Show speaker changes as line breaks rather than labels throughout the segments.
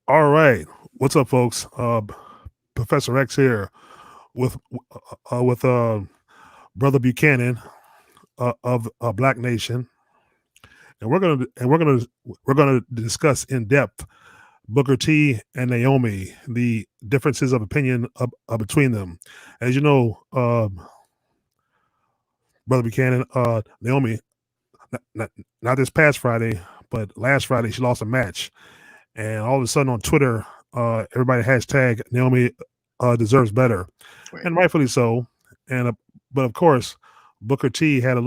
All right, what's up, folks? Professor X here with with Brother Buchanan of Black Nation, and we're gonna discuss in depth Booker T and Naomi, the differences of opinion between them. As you know, Brother Buchanan, Naomi, not, not this past Friday, but last Friday, she lost a match, and all of a sudden on Twitter, everybody hashtag Naomi deserves better,
Right.
and rightfully so. And but of course, Booker T had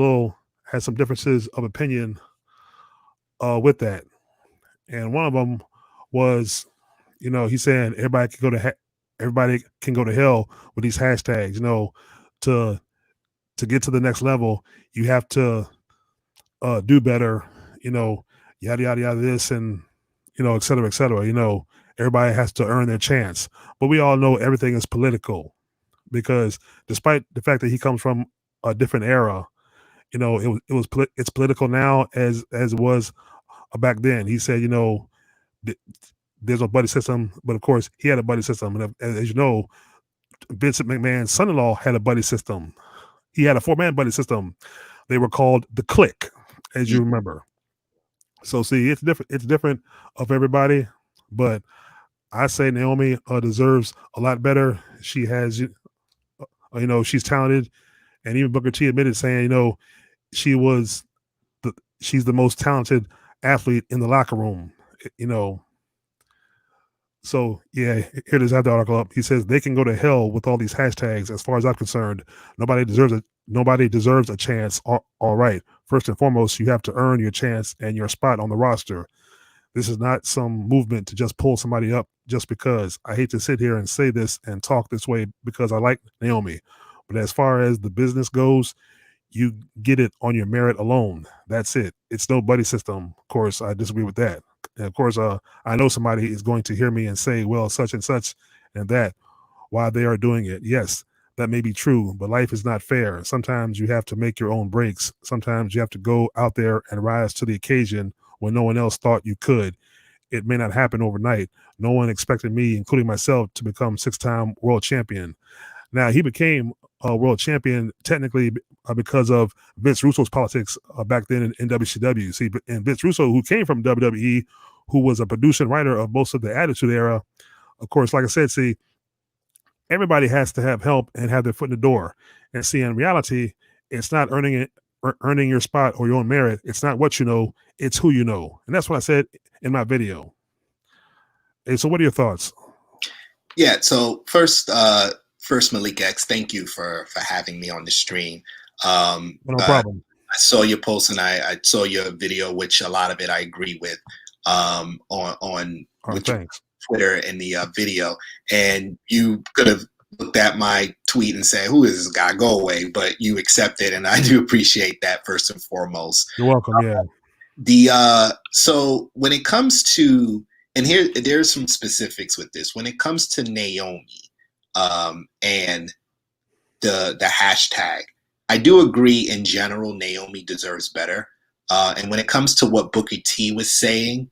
some differences of opinion with that, and one of them was, he's saying everybody can go to hell with these hashtags. To to get to the next level, you have to do better. You know, yada yada yada. This and et cetera, et cetera. Everybody has to earn their chance, but we all know everything is political because despite the fact that he comes from a different era, it's political now as it was back then. He said, th- there's a buddy system, but of course he had a buddy system, and as you know, Vincent McMahon's son-in-law had a buddy system. He had a four-man buddy system. They were called the Click, as you remember. So see, it's different. It's different of everybody, but I say Naomi deserves a lot better. She has, she's talented, and even Booker T admitted saying, she was she's the most talented athlete in the locker room. You know, so yeah, here does have the article up. He says they can go to hell with all these hashtags. As far as I'm concerned, nobody deserves it. Nobody deserves a chance. All right. First and foremost, you have to earn your chance and your spot on the roster. This is not some movement to just pull somebody up just because. I hate to sit here and say this and talk this way because I like Naomi. But as far as the business goes, you get it on your merit alone. That's it. It's no buddy system. Of course, I disagree with that. And of course, I know somebody is going to hear me and say, well, such and such and that, why they are doing it. Yes, that may be true, but life is not fair. Sometimes you have to make your own breaks. Sometimes you have to go out there and rise to the occasion when no one else thought you could. It may not happen overnight. No one expected me, including myself, to become six-time world champion. Now, he became a world champion technically because of Vince Russo's politics back then in WCW. See, and Vince Russo, who came from WWE, who was a producer and writer of most of the Attitude Era, of course, like I said, see, everybody has to have help and have their foot in the door. And see, in reality, it's not earning your spot or your own merit. It's not what you know, it's who you know. And that's what I said in my video. Hey, so what are your thoughts?
Yeah. So first Malik X, thank you for having me on the stream.
No problem.
I saw your post and I saw your video, which a lot of it I agree with. On with your
Thanks.
Twitter and the video, and you could have looked at my tweet and said, "Who is this guy? Go away!" But you accepted, and I do appreciate that first and foremost.
You're welcome. Yeah.
So when it comes to, and here there's some specifics with this, when it comes to Naomi and the hashtag, I do agree in general Naomi deserves better. And when it comes to what Booker T was saying,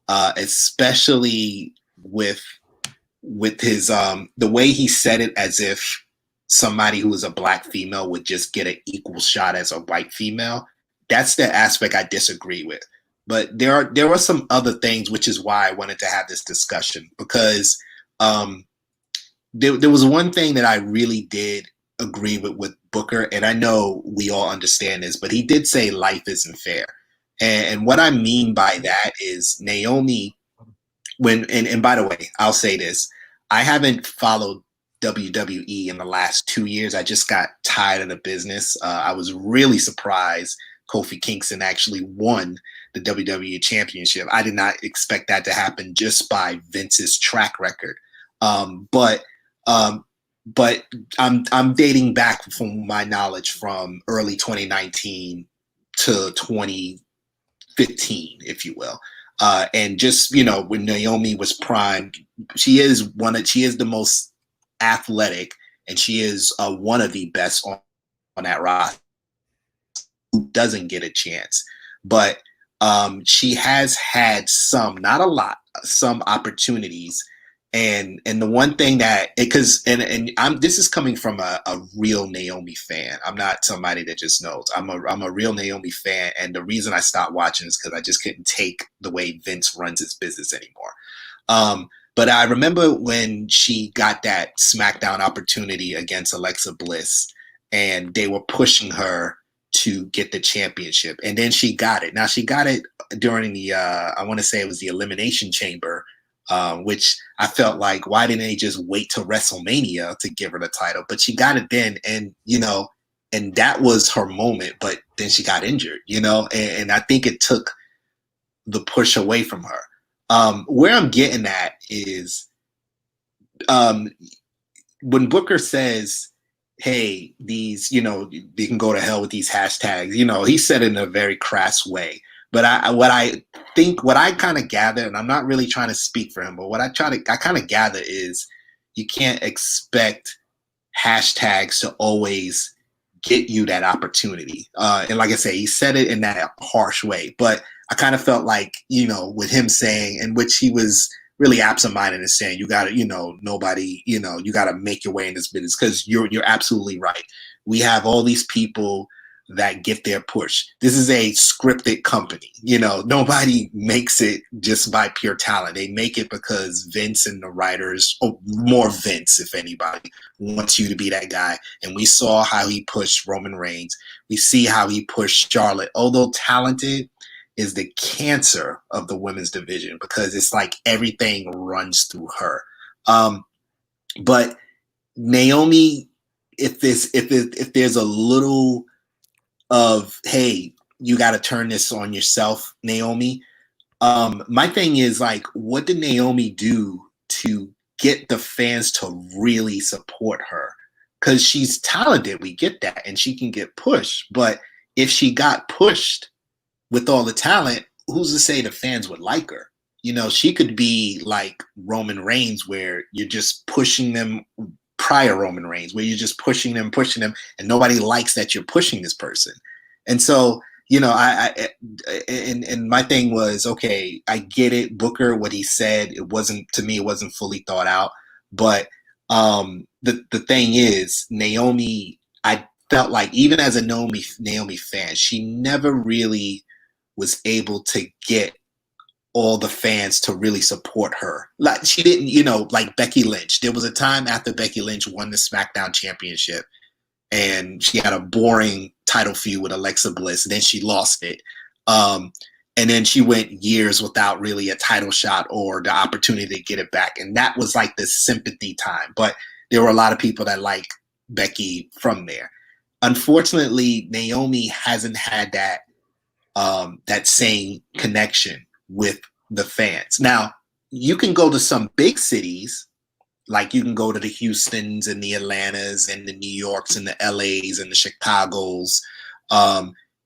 especially with his the way he said it, as if somebody who is a black female would just get an equal shot as a white female, that's the aspect I disagree with. But there are some other things, which is why I wanted to have this discussion, because there was one thing that I really did agree with Booker, and I know we all understand this, but he did say life isn't fair. And what I mean by that is Naomi, and by the way, I'll say this, I haven't followed WWE in the last 2 years. I just got tired of the business. I was really surprised Kofi Kingston actually won the WWE Championship. I did not expect that to happen just by Vince's track record. But I'm dating back from my knowledge from early 2019 to 2015, if you will. And just, when Naomi was primed, she is the most athletic, and she is one of the best on that roster who doesn't get a chance. But she has had some, not a lot, some opportunities. And the one thing that, because and I'm this is coming from a real Naomi fan. I'm not somebody that just knows. I'm a real Naomi fan, and the reason I stopped watching is because I just couldn't take the way Vince runs his business anymore. But I remember when she got that SmackDown opportunity against Alexa Bliss, and they were pushing her to get the championship, and then she got it. Now she got it during the I want to say it was the Elimination Chamber, which I felt like, why didn't they just wait to WrestleMania to give her the title? But she got it then, and and that was her moment. But then she got injured, and I think it took the push away from her. Where I'm getting at is when Booker says, hey, these, you can go to hell with these hashtags, he said it in a very crass way. But what I kind of gather, and I'm not really trying to speak for him, but what I kind of gather is you can't expect hashtags to always get you that opportunity. And like I say, he said it in that harsh way, but I kind of felt like, with him saying, in which he was really absent-minded and saying, you got to, nobody, you got to make your way in this business, because you're absolutely right. We have all these people that get their push. This is a scripted company. Nobody makes it just by pure talent. They make it because Vince and the writers, or more Vince, if anybody, wants you to be that guy. And we saw how he pushed Roman Reigns. We see how he pushed Charlotte. Although talented, is the cancer of the women's division, because it's like everything runs through her. But Naomi, if there's a little of, hey, you got to turn this on yourself, Naomi. My thing is, like, what did Naomi do to get the fans to really support her? Because she's talented, we get that, and she can get pushed. But if she got pushed with all the talent, who's to say the fans would like her? She could be like Roman Reigns, where you're just pushing them, prior Roman Reigns, where you're just pushing them, and nobody likes that you're pushing this person. And so, and my thing was, okay, I get it, Booker, what he said, it wasn't fully thought out. But the thing is, Naomi, I felt like, even as a Naomi fan, she never really was able to get all the fans to really support her. Like, she didn't, like Becky Lynch. There was a time after Becky Lynch won the SmackDown Championship, and she had a boring title feud with Alexa Bliss, and then she lost it. And then she went years without really a title shot or the opportunity to get it back. And that was like the sympathy time. But there were a lot of people that like Becky from there. Unfortunately, Naomi hasn't had that same connection with the fans. Now, you can go to some big cities, like you can go to the Houstons and the Atlantas and the New Yorks and the LAs and the Chicagos,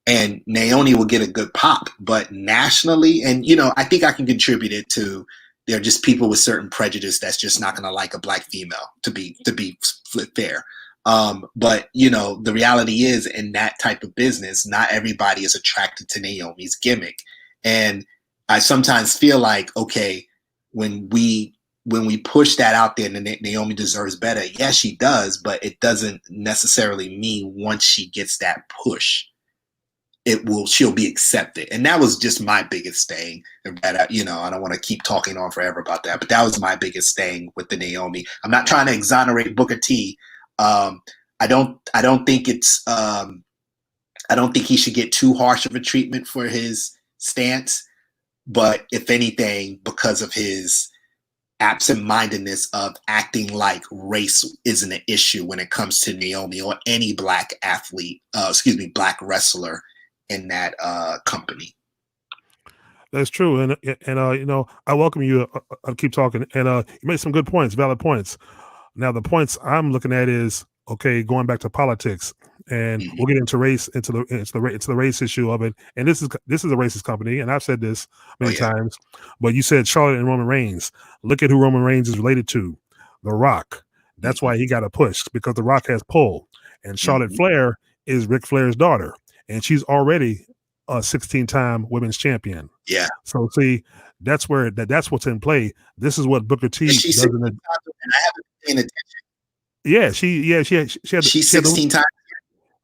and Naomi will get a good pop. But nationally, and I think I can contribute it to, there are just people with certain prejudice that's just not going to like a black female, to be fair. But the reality is, in that type of business, not everybody is attracted to Naomi's gimmick. And I sometimes feel like, okay, when we push that out there, and Naomi deserves better, yes, she does, but it doesn't necessarily mean once she gets that push, she'll be accepted. And that was just my biggest thing. That I don't want to keep talking on forever about that, but that was my biggest thing with the Naomi. I'm not trying to exonerate Booker T. I don't think he should get too harsh of a treatment for his stance. But if anything, because of his absent-mindedness of acting like race isn't an issue when it comes to Naomi or any black athlete, black wrestler in that company.
That's true, and I welcome you. I'll keep talking, and you made some good points, valid points. Now, the points I'm looking at is, okay, going back to politics, and we'll get into race, into the race issue of it. And this is a racist company, and I've said this many times. But you said Charlotte and Roman Reigns. Look at who Roman Reigns is related to, The Rock. That's why he got a push, because The Rock has pull, and Charlotte Flair is Ric Flair's daughter, and she's already a 16-time women's champion.
Yeah.
So see, that's what's in play. This is what Booker
Is
T
she
does
16
in the
times? And I haven't been paying attention. She's
she had the
16 times. Oh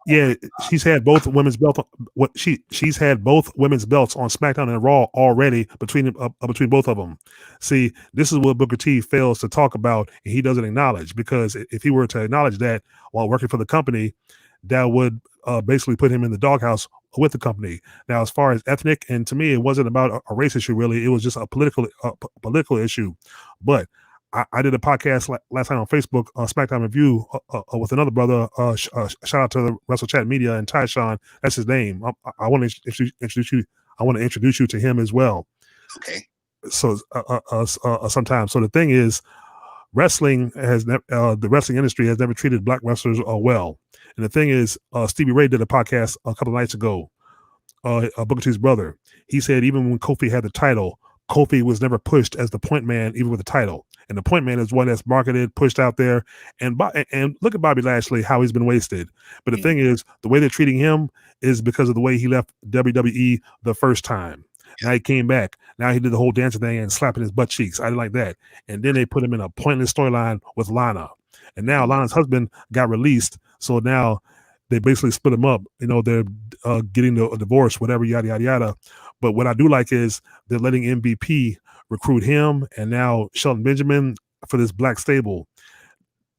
my
yeah, she's had both women's belt. What she's had both women's belts on SmackDown and Raw already between both of them. See, this is what Booker T fails to talk about, and he doesn't acknowledge, because if he were to acknowledge that while working for the company, that would basically put him in the doghouse with the company. Now, as far as ethnic, and to me, it wasn't about a race issue really; it was just a political issue. But I did a podcast last night on Facebook, SmackDown Review, with another brother. Shout out to the Wrestle Chat Media and Tyshawn. That's his name. I want to introduce you. I want to introduce you to him as well.
Okay.
So sometimes. So the thing is, wrestling has the wrestling industry has never treated black wrestlers well. And the thing is, Stevie Ray did a podcast a couple of nights ago. Booker T's brother. He said even when Kofi had the title, Kofi was never pushed as the point man, even with the title. And the point man is one that's marketed, pushed out there. And look at Bobby Lashley, how he's been wasted. But the thing is, the way they're treating him is because of the way he left WWE the first time. Now he came back. Now he did the whole dancing thing and slapping his butt cheeks. I didn't like that. And then they put him in a pointless storyline with Lana. And now Lana's husband got released. So now they basically split him up. You know, they're getting a divorce, whatever, yada, yada, yada. But what I do like is they're letting MVP recruit him and now Shelton Benjamin for this black stable.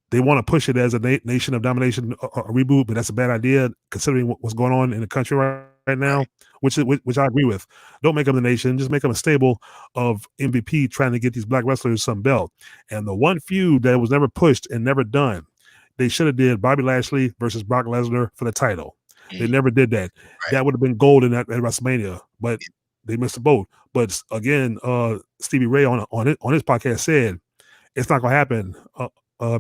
They want to push it as a Nation of Domination a reboot, but that's a bad idea considering what's going on in the country right now, which I agree with. Don't make them the Nation, just make them a stable of MVP trying to get these black wrestlers some belt. And the one feud that was never pushed and never done, they should have did Bobby Lashley versus Brock Lesnar for the title. They never did that. That would have been gold in at WrestleMania, but they missed the boat. But again, Stevie Ray on his podcast said it's not going to happen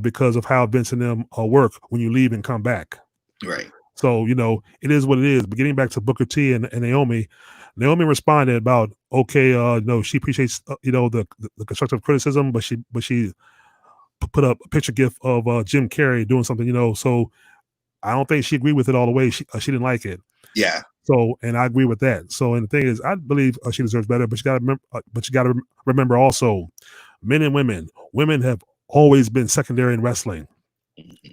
because of how Vince and them work when you leave and come back.
Right.
So, you know, it is what it is. But getting back to Booker T and Naomi responded about, okay, no, she appreciates, the constructive criticism, but she put up a picture gif of Jim Carrey doing something, so I don't think she agreed with it all the way. She didn't like it.
Yeah.
So, and I agree with that. So, and the thing is, I believe she deserves better, but you got to remember also, men and women have always been secondary in wrestling,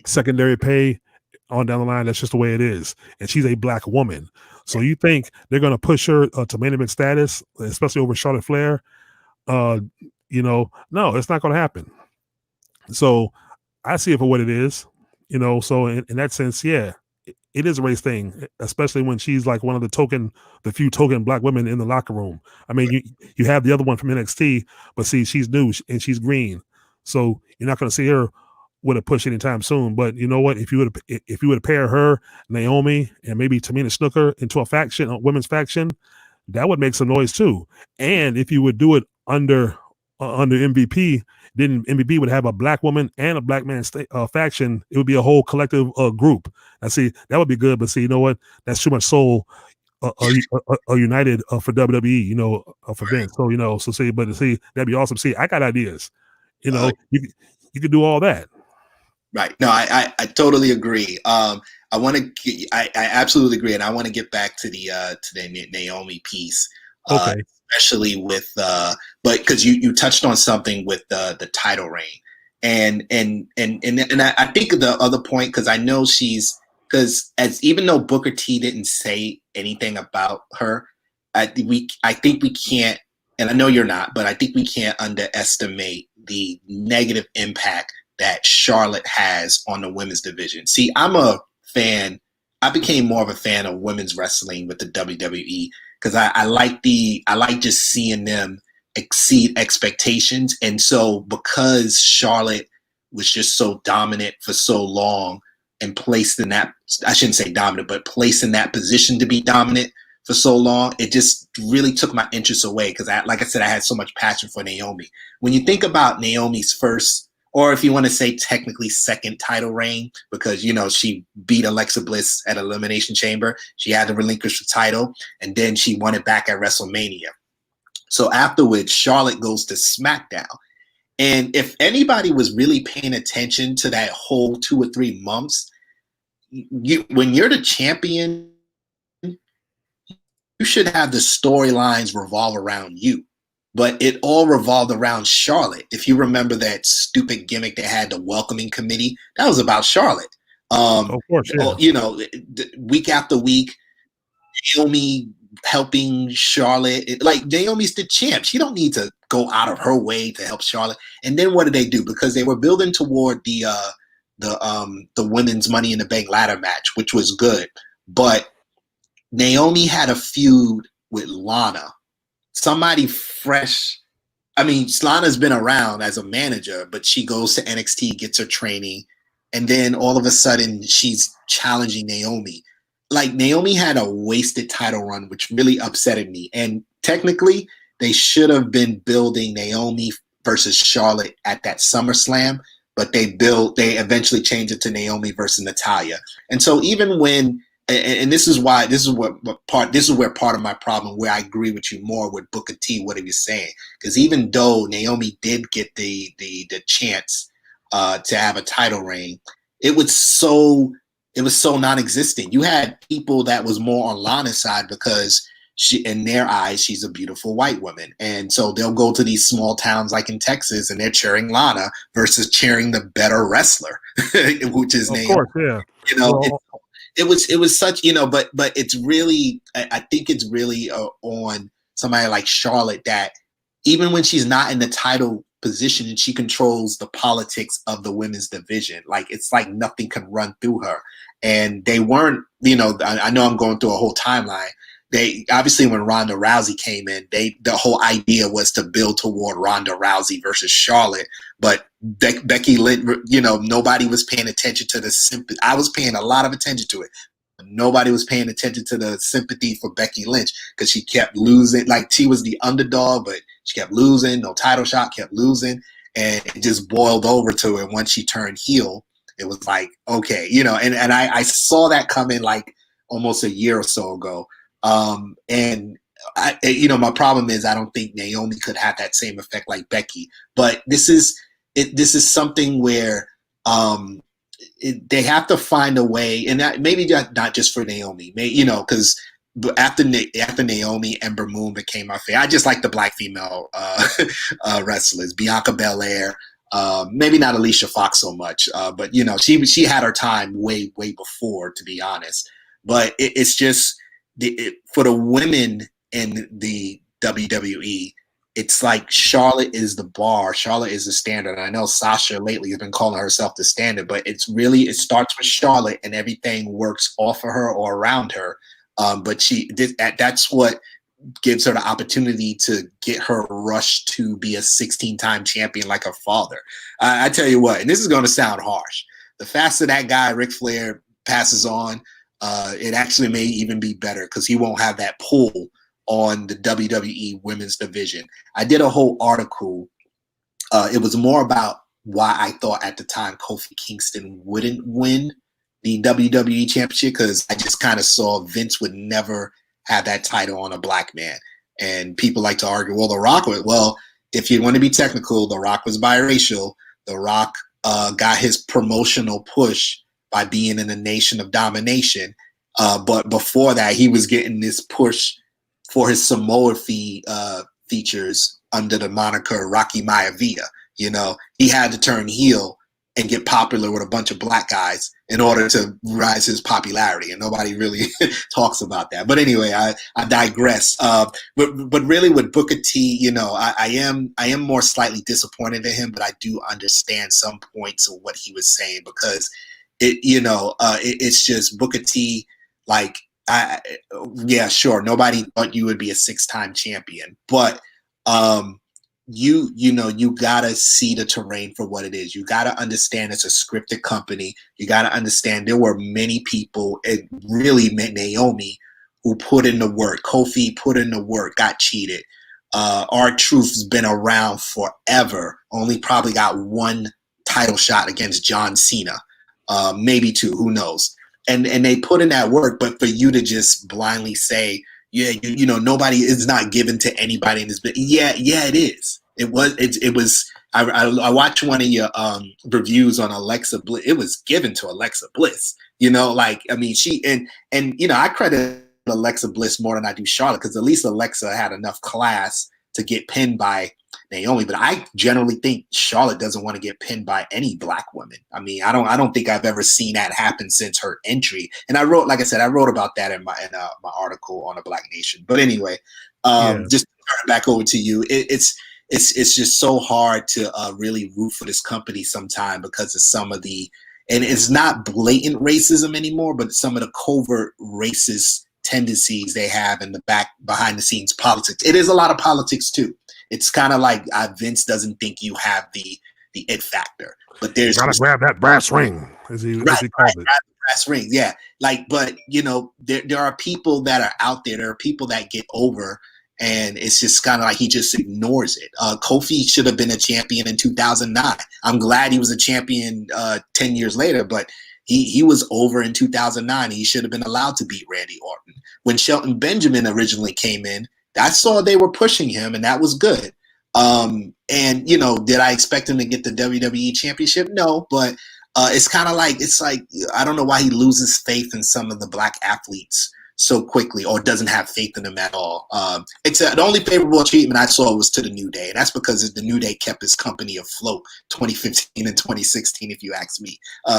secondary pay on down the line. That's just the way it is. And she's a black woman. So you think they're going to push her to main event status, especially over Charlotte Flair? No, it's not going to happen. So I see it for what it is, so in that sense, yeah, it is a race thing, especially when she's like one of the few token black women in the locker room. I mean, you have the other one from NXT, but see, she's new and she's green. So you're not going to see her with a push anytime soon. But you know what? If you would pair her, Naomi, and maybe Tamina Snuka into a women's faction, that would make some noise too. And if you would do it under MVP, then MVP would have a black woman and a black man faction. It would be a whole collective group. I see that would be good, but see, you know what? That's too much soul united for WWE, for Vince. So, so see, but see, that'd be awesome. See, I got ideas. You could do all that.
Right. No, I totally agree. I absolutely agree, and I want to get back to the Naomi piece.
Okay.
Especially with but because you touched on something with the title reign, and I think the other point, because I know even though Booker T didn't say anything about her, I think we can't, and I know you're not, but I think we can't underestimate the negative impact that Charlotte has on the women's division. See, I'm a fan. I became more of a fan of women's wrestling with the WWE because I like just seeing them exceed expectations. And so because Charlotte was just so dominant for so long and placed in that, I shouldn't say dominant, but placed in that position to be dominant for so long, it just really took my interest away because like I said, I had so much passion for Naomi. When you think about Naomi's first, or if you want to say technically second title reign, because, she beat Alexa Bliss at Elimination Chamber. She had to relinquish the title, and then she won it back at WrestleMania. So afterwards, Charlotte goes to SmackDown. And if anybody was really paying attention to that whole 2 or 3 months, when you're the champion, you should have the storylines revolve around you. But it all revolved around Charlotte. If you remember that stupid gimmick they had, the welcoming committee, that was about Charlotte.
Of course, yeah.
You know, week after week, Naomi helping Charlotte. Like Naomi's the champ. She don't need to go out of her way to help Charlotte. And then what did they do? Because they were building toward the women's Money in the Bank ladder match, which was good. But Naomi had a feud with Lana. Somebody fresh. I mean, Lana's been around as a manager, but she goes to NXT, gets her training, and then all of a sudden she's challenging Naomi. Like Naomi had a wasted title run, which really upsetted me. And technically, they should have been building Naomi versus Charlotte at that SummerSlam, but they eventually changed it to Naomi versus Natalya. And so even when this is where part of my problem, where I agree with you more with Booker T, what he was saying, because even though Naomi did get the chance to have a title reign, it was so non-existent. You had people that was more on Lana's side because she, in their eyes, she's a beautiful white woman, and so they'll go to these small towns like in Texas and they're cheering Lana versus cheering the better wrestler, which is Naomi.
Of course, yeah.
You know, it was such, you know, but it's really, I think it's really on somebody like Charlotte that even when she's not in the title position and she controls the politics of the women's division, like it's like nothing can run through her. And they weren't, you know, I know I'm going through a whole timeline. They obviously, when Ronda Rousey came in, the whole idea was to build toward Ronda Rousey versus Charlotte. But Becky Lynch, you know, nobody was paying attention to the sympathy. I was paying a lot of attention to it. Nobody was paying attention to the sympathy for Becky Lynch because she kept losing. Like she was the underdog, but she kept losing. No title shot, kept losing, and it just boiled over to it. Once she turned heel, it was like, okay, you know. And I saw that coming like almost a year or so ago. And you know, my problem is I don't think Naomi could have that same effect like Becky. But this is something where they have to find a way, and that maybe not just for Naomi, you know, because after Naomi, Ember Moon became my favorite. I just like the black female wrestlers, Bianca Belair. Maybe not Alicia Fox so much, but you know, she had her time way before, to be honest. But it's just for the women in the WWE, it's like Charlotte is the bar. Charlotte is the standard. And I know Sasha lately has been calling herself the standard, but it starts with Charlotte and everything works off of her or around her. But that's what gives her the opportunity to get her rush to be a 16-time champion like her father. I tell you what, and this is going to sound harsh, the faster that guy, Ric Flair, passes on, it actually may even be better because he won't have that pull on the WWE women's division. I did a whole article. It was more about why I thought at the time Kofi Kingston wouldn't win the WWE championship, because I just kind of saw Vince would never have that title on a black man. And people like to argue, well, The Rock would. Well, if you want to be technical, The Rock was biracial. The Rock got his promotional push by being in the Nation of Domination. But before that, he was getting this push for his Samoa features under the moniker Rocky Maivia. You know, he had to turn heel and get popular with a bunch of black guys in order to rise his popularity. And nobody really talks about that. But anyway, I digress. But really with Booker T, you know, I am more slightly disappointed in him, but I do understand some points of what he was saying, because it's just Booker T, like, yeah, sure, nobody thought you would be a 6-time champion, but you gotta see the terrain for what it is. You gotta understand it's a scripted company. You gotta understand there were many people, it really meant Naomi, who put in the work. Kofi put in the work, got cheated. R-Truth's been around forever. Only probably got one title shot against John Cena, maybe 2. Who knows? And they put in that work, but for you to just blindly say, yeah, you know, nobody is not given to anybody in this business. Yeah, it is. It was. I watched one of your reviews on Alexa Bliss. It was given to Alexa Bliss. You know, like, I mean, she and you know, I credit Alexa Bliss more than I do Charlotte, because at least Alexa had enough class to get pinned by Naomi. But I generally think Charlotte doesn't want to get pinned by any black woman. I mean, I don't think I've ever seen that happen since her entry. And I wrote, like I said, I wrote about that in my article on the Black Nation. But anyway, just to turn it back over to you. It's just so hard to really root for this company sometime because of some of the, and it's not blatant racism anymore, but some of the covert racist tendencies they have in the behind the scenes politics. It is a lot of politics too. It's kind of like Vince doesn't think you have the it factor, but there's
gotta grab that brass ring, as he called it.
Grab the brass ring, yeah. Like, but you know, there are people that are out there. There are people that get over, and it's just kind of like he just ignores it. Kofi should have been a champion in 2009. I'm glad he was a champion 10 years later, but he was over in 2009. He should have been allowed to beat Randy Orton. When Shelton Benjamin originally came in, I saw they were pushing him, and that was good. And, you know, did I expect him to get the WWE championship? No, but it's kind of like, I don't know why he loses faith in some of the black athletes so quickly, or doesn't have faith in them at all. Except the only favorable treatment I saw was to the New Day, and that's because the New Day kept his company afloat 2015 and 2016, if you ask me,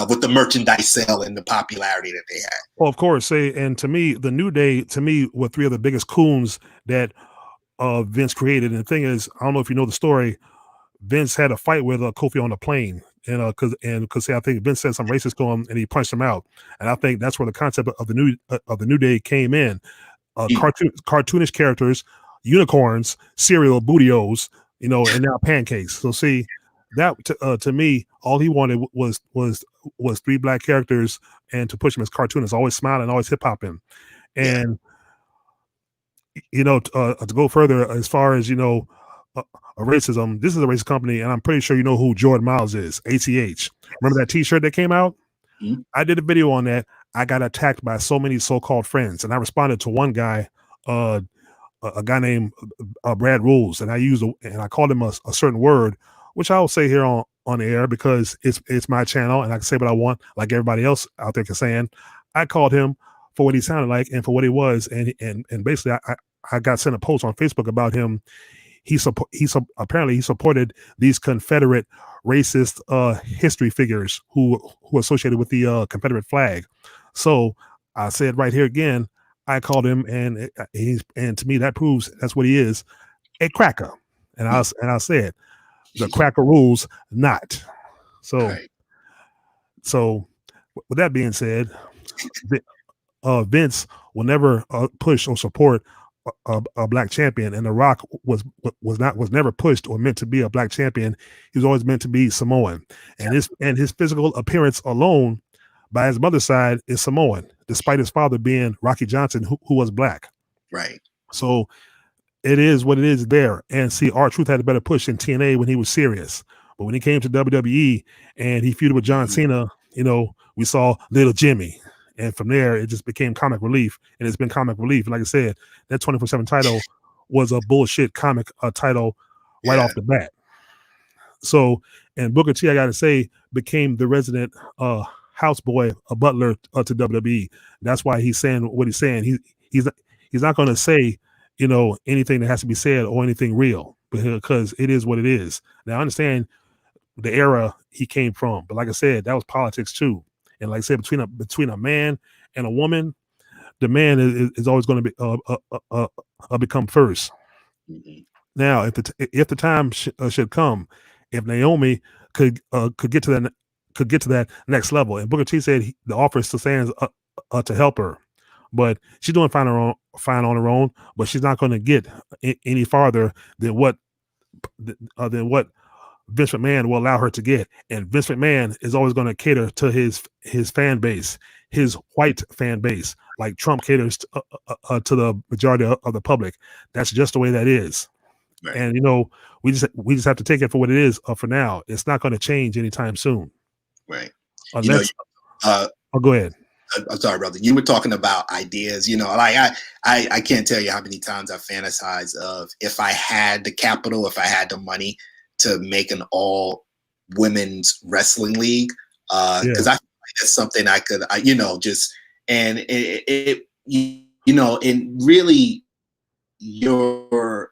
with the merchandise sale and the popularity that they had.
Well, of course, and to me, the New Day, were three of the biggest coons that Vince created. And the thing is, I don't know if you know the story, Vince had a fight with Kofi on the plane. And because I think Vince said some racist to him, and he punched him out. And I think that's where the concept of the New Day came in. Cartoonish characters, unicorns, cereal, bootios, you know, and now pancakes. So see, that to me, all he wanted was three black characters, and to push him as cartoonists, always smiling, always hip hopping, and you know, to go further as far as, you know, racism. This is a racist company, and I'm pretty sure you know who Jordan Miles is. ACH. Remember that T-shirt that came out?
Mm-hmm.
I did a video on that. I got attacked by so many so-called friends, and I responded to one guy, a guy named Brad Rules, and I called him a certain word, which I'll say here on the air because it's my channel, and I can say what I want, like everybody else out there can saying. I called him for what he sounded like and for what he was, and basically I got sent a post on Facebook about him. Apparently he supported these Confederate racist history figures who associated with the Confederate flag. So I said right here again, I called him, and to me that proves that's what he is, a cracker. And I said the cracker rules not. So so with that being said, Vince will never push or support a black champion, and The Rock was never pushed or meant to be a black champion. He was always meant to be Samoan, and his physical appearance alone, by his mother's side, is Samoan, despite his father being Rocky Johnson, who was black.
Right.
So it is what it is there. And see, R-Truth had a better push in TNA when he was serious, but when he came to WWE and he feuded with John Cena, you know, we saw Little Jimmy. And from there, it just became comic relief, and it's been comic relief. And like I said, that 24/7 title was a bullshit comic title right off the bat. So, and Booker T, I got to say, became the resident houseboy, a butler to WWE. That's why he's saying what he's saying. He's not going to say, you know, anything that has to be said or anything real, because it is what it is. Now, I understand the era he came from, but like I said, that was politics too. And like I said, between a man and a woman, the man is always going to be become first.
Mm-hmm.
Now, if the time should come, if Naomi could get to that next level, and Booker T said the offer still stands to help her, but she's doing fine on her own. But she's not going to get any farther than what Vince McMahon will allow her to get. And Vince McMahon is always going to cater to his fan base, his white fan base, like Trump caters to the majority of the public. That's just the way that is. Right. And, you know, we just have to take it for what it is for now. It's not going to change anytime soon.
Right.
Unless, go ahead.
I'm sorry, brother. You were talking about ideas, you know, like I can't tell you how many times I fantasize of if I had the capital, if I had the money to make an all women's wrestling league. Cause I feel like that's something I could, you know, just, and you and really your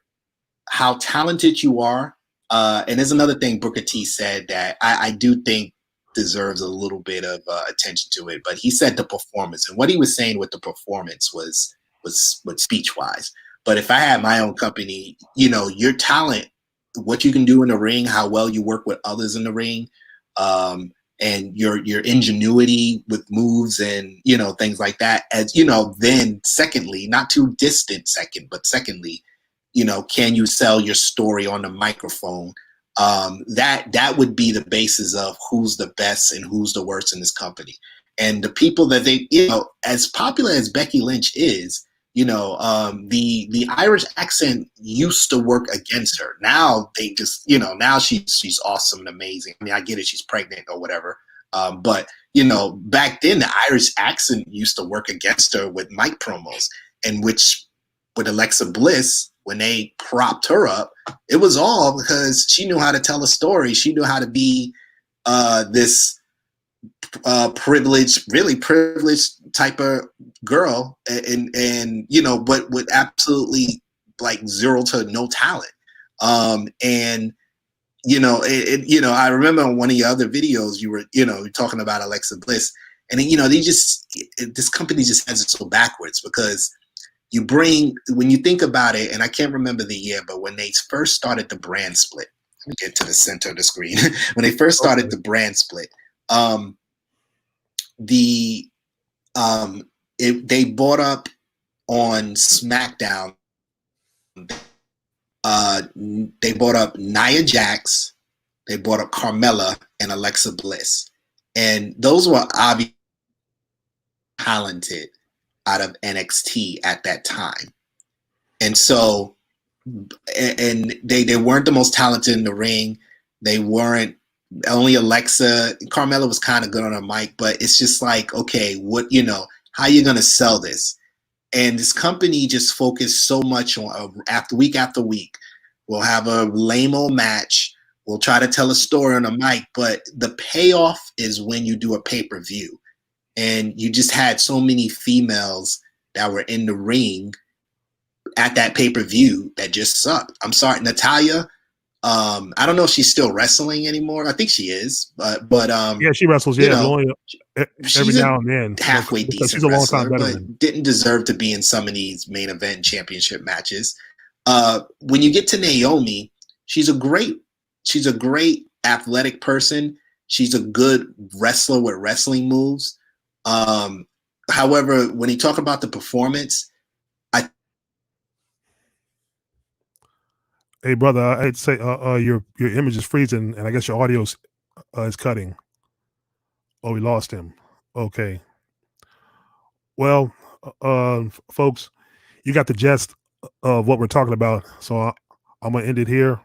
how talented you are. And there's another thing Booker T said that I do think deserves a little bit of attention to it. But he said the performance, and what he was saying with the performance was speech wise. But if I had my own company, your talent, what you can do in the ring, how well you work with others in the ring, and your ingenuity with moves and things like that. As then secondly, not too distant second, but secondly, can you sell your story on the microphone? That would be the basis of who's the best and who's the worst in this company. And the people that they, as popular as Becky Lynch is, the Irish accent used to work against her. Now they just, now she's awesome and amazing. I mean, I get it, she's pregnant or whatever. But back then the Irish accent used to work against her with mic promos, and which with Alexa Bliss, when they propped her up, it was all because she knew how to tell a story. She knew how to be this really privileged type of girl, and but with absolutely like zero to no talent. And I remember on one of your other videos, you were talking about Alexa Bliss, and this company just has it so backwards, because when you think about it, and I can't remember the year, but when they first started the brand split, let me get to the center of the screen. When they first started the brand split, they bought up on SmackDown. They bought up Nia Jax, they bought up Carmella and Alexa Bliss, and those were obviously talented out of NXT at that time. And so, and they weren't the most talented in the ring. They weren't, only Alexa, Carmella was kind of good on her mic, but it's just like, okay, how are you going to sell this? And this company just focused so much on week after week. We'll have a lame old match. We'll try to tell a story on a mic, but the payoff is when you do a pay-per-view. And you just had so many females that were in the ring at that pay-per-view that just sucked. I'm sorry, Natalya. I don't know if she's still wrestling anymore. I think she is, but
yeah, she wrestles. Yeah, only every now and then.
Halfway decent
she's a long time
wrestler,
veteran,
but didn't deserve to be in some of these main event championship matches. When you get to Naomi, she's a great athletic person. She's a good wrestler with wrestling moves. However, when you talk about the performance,
hey brother, I hate to say your image is freezing, and I guess your audio is cutting. Oh, we lost him. Okay. Well, folks, you got the gist of what we're talking about, so I'm gonna end it here.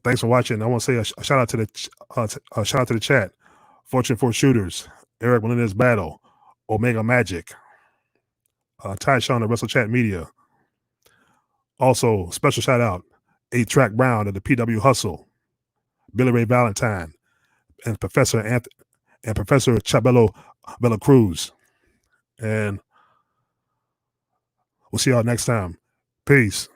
Thanks for watching. I want to say a shout out to the chat. Fortune 4 Shooters, Eric Melendez Battle, Omega Magic, Ty Sean at Wrestle Chat Media. Also, special shout out, 8-Track Brown at the PW Hustle, Billy Ray Valentine, and Professor Chabelo Bella Cruz. And we'll see y'all next time. Peace.